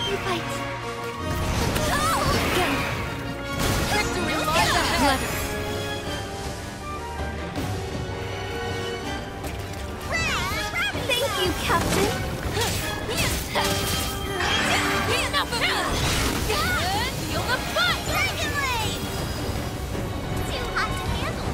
You fight. Victory lies ahead! Thank you, Captain. Enough of that! Feel the fight! Too hot to handle.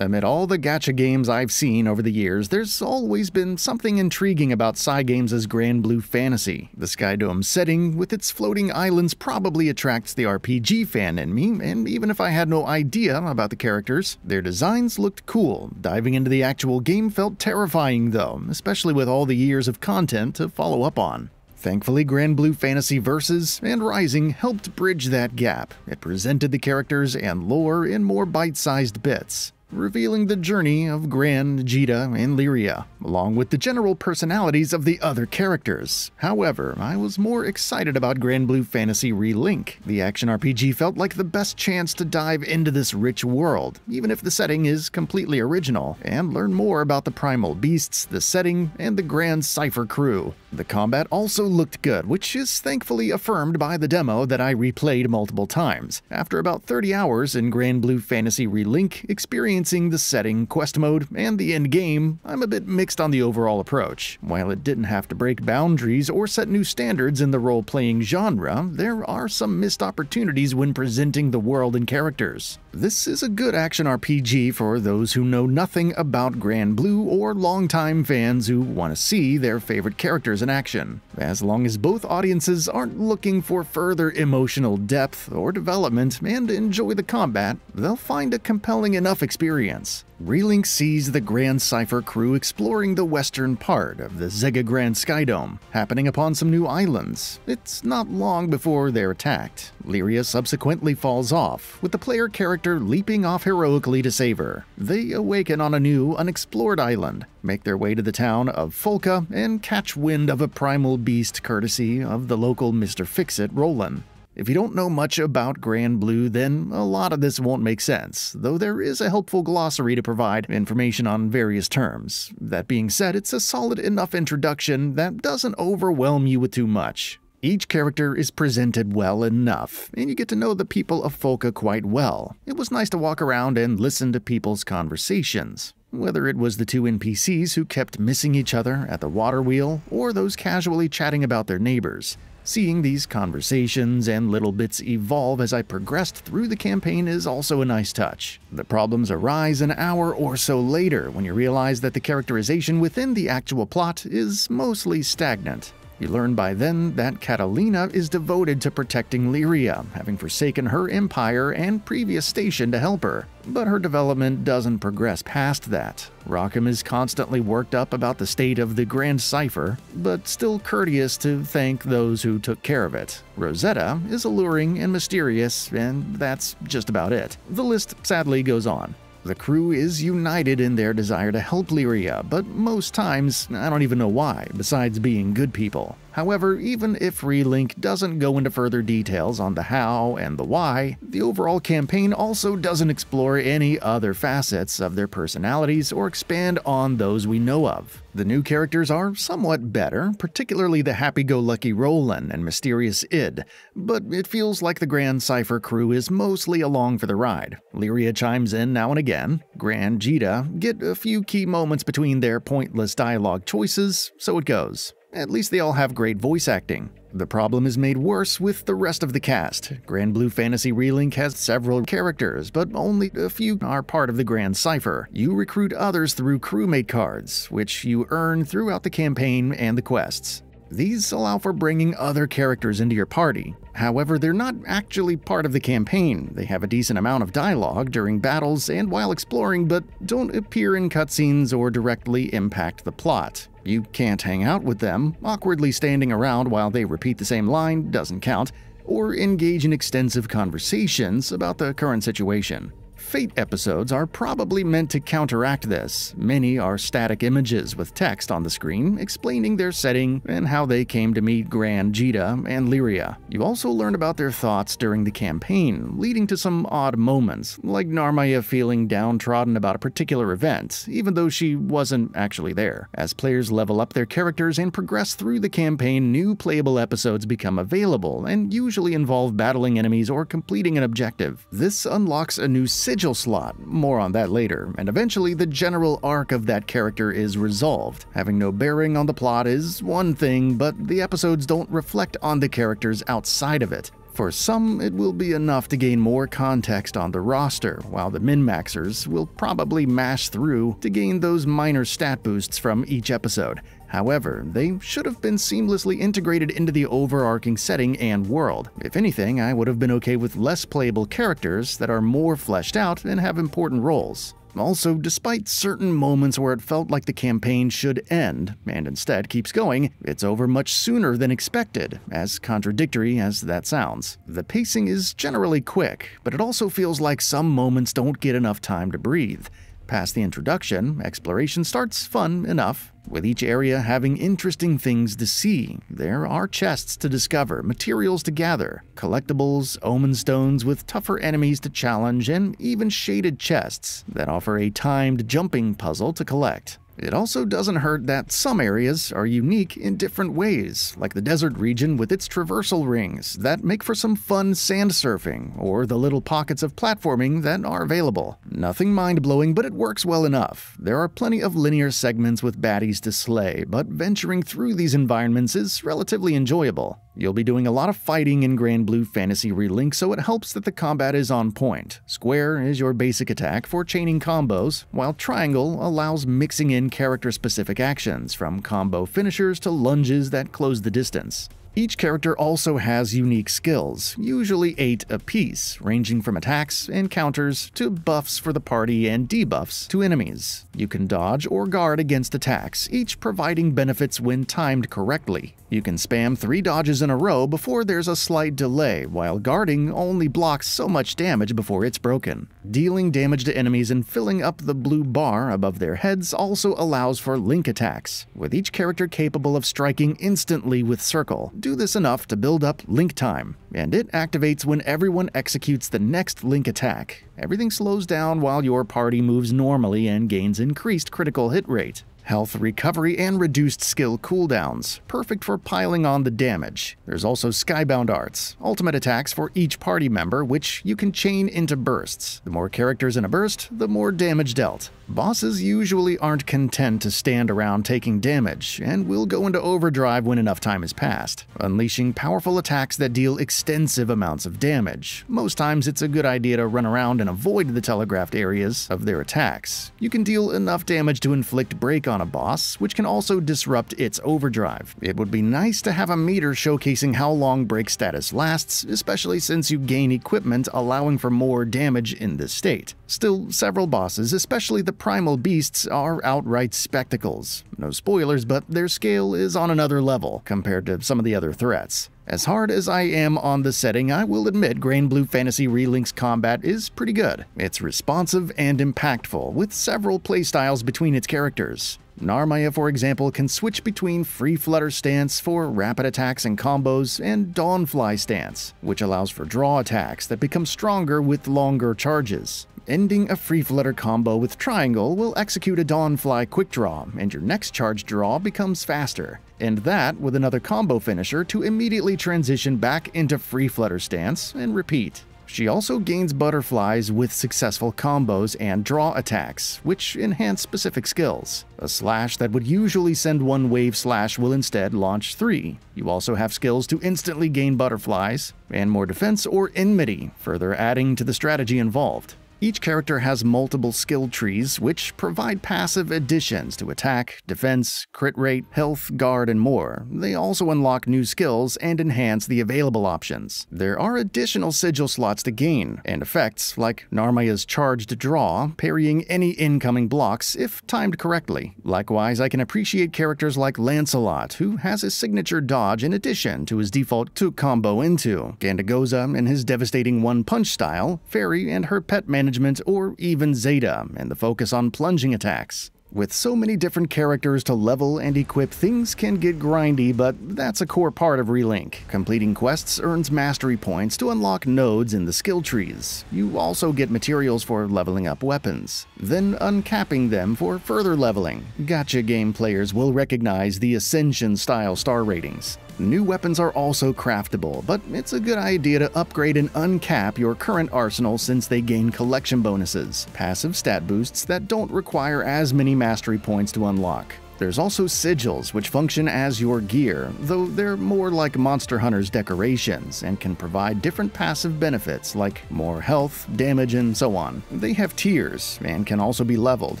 Amid all the gacha games I've seen over the years, there's always been something intriguing about Cygames' Granblue Fantasy. The Skydome setting, with its floating islands, probably attracts the RPG fan in me, and even if I had no idea about the characters, their designs looked cool. Diving into the actual game felt terrifying though, especially with all the years of content to follow up on. Thankfully, Granblue Fantasy Versus and Rising helped bridge that gap. It presented the characters and lore in more bite-sized bits, revealing the journey of Gran, Djeeta, and Lyria, along with the general personalities of the other characters. However, I was more excited about Granblue Fantasy Relink. The action RPG felt like the best chance to dive into this rich world, even if the setting is completely original, and learn more about the primal beasts, the setting, and the Gran Cypher crew. The combat also looked good, which is thankfully affirmed by the demo that I replayed multiple times. After about 30 hours in Granblue Fantasy Relink, experiencing the setting, quest mode, and the endgame, I'm a bit mixed on the overall approach. While it didn't have to break boundaries or set new standards in the role-playing genre, there are some missed opportunities when presenting the world and characters. This is a good action RPG for those who know nothing about Granblue or longtime fans who want to see their favorite characters in action. As long as both audiences aren't looking for further emotional depth or development and enjoy the combat, they'll find a compelling enough experience. Relink sees the Gran Cypher crew exploring the western part of the Zega Grand Skydome, happening upon some new islands. It's not long before they're attacked. Lyria subsequently falls off, with the player character leaping off heroically to save her. They awaken on a new, unexplored island, make their way to the town of Folka, and catch wind of a primal beast courtesy of the local Mr. Fix-It, Roland. If you don't know much about Granblue, then a lot of this won't make sense, though there is a helpful glossary to provide information on various terms. That being said, it's a solid enough introduction that doesn't overwhelm you with too much. Each character is presented well enough, and you get to know the people of Folka quite well. It was nice to walk around and listen to people's conversations. Whether it was the two NPCs who kept missing each other at the water wheel, or those casually chatting about their neighbors. Seeing these conversations and little bits evolve as I progressed through the campaign is also a nice touch. The problems arise an hour or so later when you realize that the characterization within the actual plot is mostly stagnant. You learn by then that Catalina is devoted to protecting Lyria, having forsaken her empire and previous station to help her. But her development doesn't progress past that. Rockham is constantly worked up about the state of the Grand Cypher, but still courteous to thank those who took care of it. Rosetta is alluring and mysterious, and that's just about it. The list sadly goes on. The crew is united in their desire to help Lyria, but most times, I don't even know why, besides being good people. However, even if Relink doesn't go into further details on the how and the why, the overall campaign also doesn't explore any other facets of their personalities or expand on those we know of. The new characters are somewhat better, particularly the happy-go-lucky Roland and mysterious Id, but it feels like the Gran Cypher crew is mostly along for the ride. Lyria chimes in now and again. Gran, Djeeta get a few key moments between their pointless dialogue choices, so it goes. At least they all have great voice acting. The problem is made worse with the rest of the cast. Granblue Fantasy Relink has several characters, but only a few are part of the Gran Cypher. You recruit others through crewmate cards, which you earn throughout the campaign and the quests. These allow for bringing other characters into your party. However, they're not actually part of the campaign. They have a decent amount of dialogue during battles and while exploring, but don't appear in cutscenes or directly impact the plot. You can't hang out with them. Awkwardly standing around while they repeat the same line doesn't count, or engage in extensive conversations about the current situation. Fate episodes are probably meant to counteract this. Many are static images with text on the screen explaining their setting and how they came to meet Gran, Djeeta, and Lyria. You also learn about their thoughts during the campaign, leading to some odd moments, like Narmaya feeling downtrodden about a particular event, even though she wasn't actually there. As players level up their characters and progress through the campaign, new playable episodes become available and usually involve battling enemies or completing an objective. This unlocks a new sigil slot, more on that later, and eventually the general arc of that character is resolved. Having no bearing on the plot is one thing, but the episodes don't reflect on the characters outside of it. For some, it will be enough to gain more context on the roster, while the min-maxers will probably mash through to gain those minor stat boosts from each episode. However, they should have been seamlessly integrated into the overarching setting and world. If anything, I would have been okay with less playable characters that are more fleshed out and have important roles. Also, despite certain moments where it felt like the campaign should end, and instead keeps going, it's over much sooner than expected, as contradictory as that sounds. The pacing is generally quick, but it also feels like some moments don't get enough time to breathe. Past the introduction, exploration starts fun enough, with each area having interesting things to see. There are chests to discover, materials to gather, collectibles, omen stones with tougher enemies to challenge, and even shaded chests that offer a timed jumping puzzle to collect. It also doesn't hurt that some areas are unique in different ways, like the desert region with its traversal rings that make for some fun sand surfing, or the little pockets of platforming that are available. Nothing mind-blowing, but it works well enough. There are plenty of linear segments with baddies to slay, but venturing through these environments is relatively enjoyable. You'll be doing a lot of fighting in Granblue Fantasy Relink, so it helps that the combat is on point. Square is your basic attack for chaining combos, while triangle allows mixing in character-specific actions, from combo finishers to lunges that close the distance. Each character also has unique skills, usually 8 apiece, ranging from attacks and counters to buffs for the party and debuffs to enemies. You can dodge or guard against attacks, each providing benefits when timed correctly. You can spam 3 dodges in a row before there's a slight delay, while guarding only blocks so much damage before it's broken. Dealing damage to enemies and filling up the blue bar above their heads also allows for link attacks, with each character capable of striking instantly with circle. Do this enough to build up link time, and it activates when everyone executes the next link attack. Everything slows down while your party moves normally and gains increased critical hit rate, health recovery, and reduced skill cooldowns, perfect for piling on the damage. There's also skybound arts, ultimate attacks for each party member, which you can chain into bursts. The more characters in a burst, the more damage dealt. Bosses usually aren't content to stand around taking damage, and will go into overdrive when enough time has passed, unleashing powerful attacks that deal extensive amounts of damage. Most times it's a good idea to run around and avoid the telegraphed areas of their attacks. You can deal enough damage to inflict break on a boss, which can also disrupt its overdrive. It would be nice to have a meter showcasing how long break status lasts, especially since you gain equipment allowing for more damage in this state. Still, several bosses, especially the primal beasts, are outright spectacles. No spoilers, but their scale is on another level compared to some of the other threats. As hard as I am on the setting, I will admit Granblue Fantasy Relink's combat is pretty good. It's responsive and impactful, with several playstyles between its characters. Narmaya, for example, can switch between Free Flutter stance for rapid attacks and combos, and Dawnfly stance, which allows for draw attacks that become stronger with longer charges. Ending a Free Flutter combo with Triangle will execute a Dawnfly quick draw, and your next charge draw becomes faster. And that with another combo finisher to immediately transition back into Free Flutter stance and repeat. She also gains butterflies with successful combos and draw attacks, which enhance specific skills. A slash that would usually send 1 wave slash will instead launch 3. You also have skills to instantly gain butterflies, and more defense or enmity, further adding to the strategy involved. Each character has multiple skill trees, which provide passive additions to attack, defense, crit rate, health, guard, and more. They also unlock new skills and enhance the available options. There are additional sigil slots to gain, and effects like Narmaya's charged draw, parrying any incoming blocks if timed correctly. Likewise, I can appreciate characters like Lancelot, who has his signature dodge in addition to his default to combo into, Gandagoza and his devastating one-punch style, Fairy and her pet man management, or even Djeeta and the focus on plunging attacks. With so many different characters to level and equip, things can get grindy, but that's a core part of Relink. Completing quests earns mastery points to unlock nodes in the skill trees. You also get materials for leveling up weapons, then uncapping them for further leveling. Gacha game players will recognize the Ascension-style star ratings. New weapons are also craftable, but it's a good idea to upgrade and uncap your current arsenal since they gain collection bonuses, passive stat boosts that don't require as many mastery points to unlock. There's also sigils, which function as your gear, though they're more like Monster Hunter's decorations and can provide different passive benefits like more health, damage, and so on. They have tiers and can also be leveled,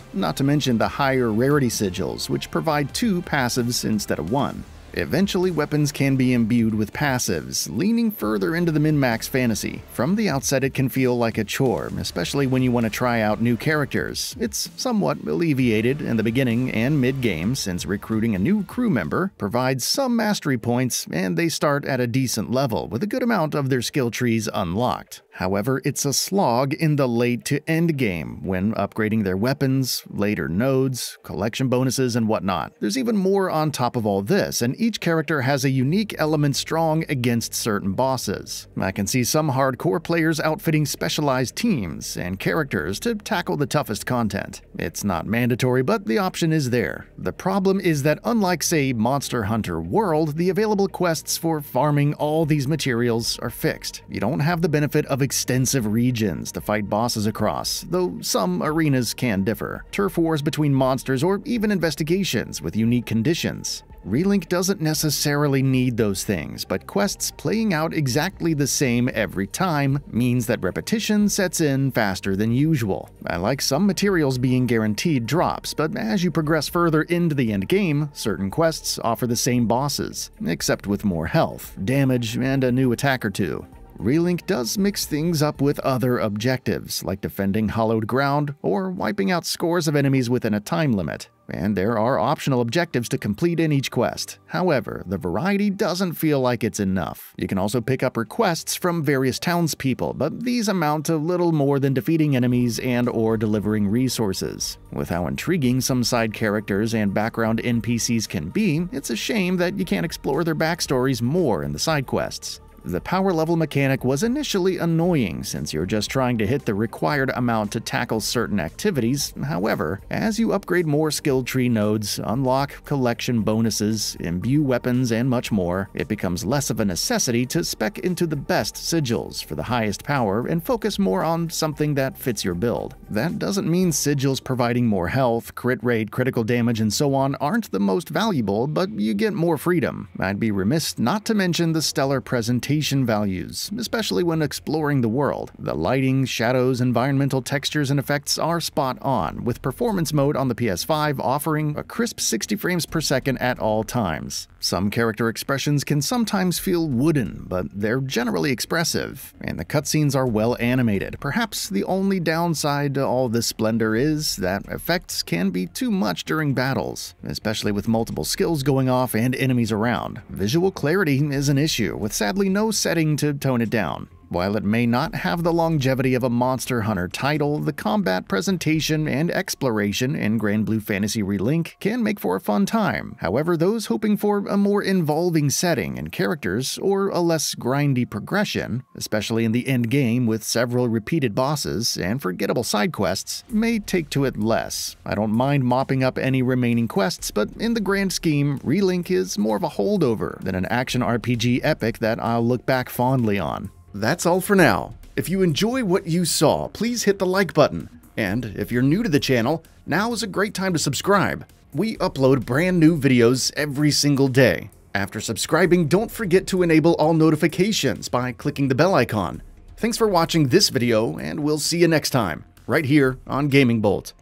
not to mention the higher rarity sigils, which provide 2 passives instead of 1. Eventually, weapons can be imbued with passives, leaning further into the min-max fantasy. From the outset, it can feel like a chore, especially when you want to try out new characters. It's somewhat alleviated in the beginning and mid-game, since recruiting a new crew member provides some mastery points and they start at a decent level with a good amount of their skill trees unlocked. However, it's a slog in the late to end game when upgrading their weapons, later nodes, collection bonuses, and whatnot. There's even more on top of all this, and each character has a unique element strong against certain bosses. I can see some hardcore players outfitting specialized teams and characters to tackle the toughest content. It's not mandatory, but the option is there. The problem is that unlike, say, Monster Hunter World, the available quests for farming all these materials are fixed. You don't have the benefit of extensive regions to fight bosses across, though some arenas can differ. Turf wars between monsters, or even investigations with unique conditions. Relink doesn't necessarily need those things, but quests playing out exactly the same every time means that repetition sets in faster than usual. I like some materials being guaranteed drops, but as you progress further into the end game, certain quests offer the same bosses, except with more health, damage, and a new attack or two. Relink does mix things up with other objectives, like defending hollowed ground or wiping out scores of enemies within a time limit. And there are optional objectives to complete in each quest. However, the variety doesn't feel like it's enough. You can also pick up requests from various townspeople, but these amount to little more than defeating enemies and/or delivering resources. With how intriguing some side characters and background NPCs can be, it's a shame that you can't explore their backstories more in the side quests. The power level mechanic was initially annoying since you're just trying to hit the required amount to tackle certain activities. However, as you upgrade more skill tree nodes, unlock collection bonuses, imbue weapons, and much more, it becomes less of a necessity to spec into the best sigils for the highest power and focus more on something that fits your build. That doesn't mean sigils providing more health, crit rate, critical damage, and so on aren't the most valuable, but you get more freedom. I'd be remiss not to mention the stellar presentation values, especially when exploring the world. The lighting, shadows, environmental textures, and effects are spot on, with performance mode on the PS5 offering a crisp 60 frames per second at all times. Some character expressions can sometimes feel wooden, but they're generally expressive, and the cutscenes are well animated. Perhaps the only downside to all this splendor is that effects can be too much during battles, especially with multiple skills going off and enemies around. Visual clarity is an issue, with sadly no setting to tone it down. While it may not have the longevity of a Monster Hunter title, the combat presentation and exploration in Granblue Fantasy Relink can make for a fun time. However, those hoping for a more involving setting and characters, or a less grindy progression, especially in the end game with several repeated bosses and forgettable side quests, may take to it less. I don't mind mopping up any remaining quests, but in the grand scheme, Relink is more of a holdover than an action RPG epic that I'll look back fondly on. That's all for now. If you enjoy what you saw, please hit the like button. And if you're new to the channel, now is a great time to subscribe. We upload brand new videos every single day. After subscribing, don't forget to enable all notifications by clicking the bell icon. Thanks for watching this video, and we'll see you next time, right here on GamingBolt.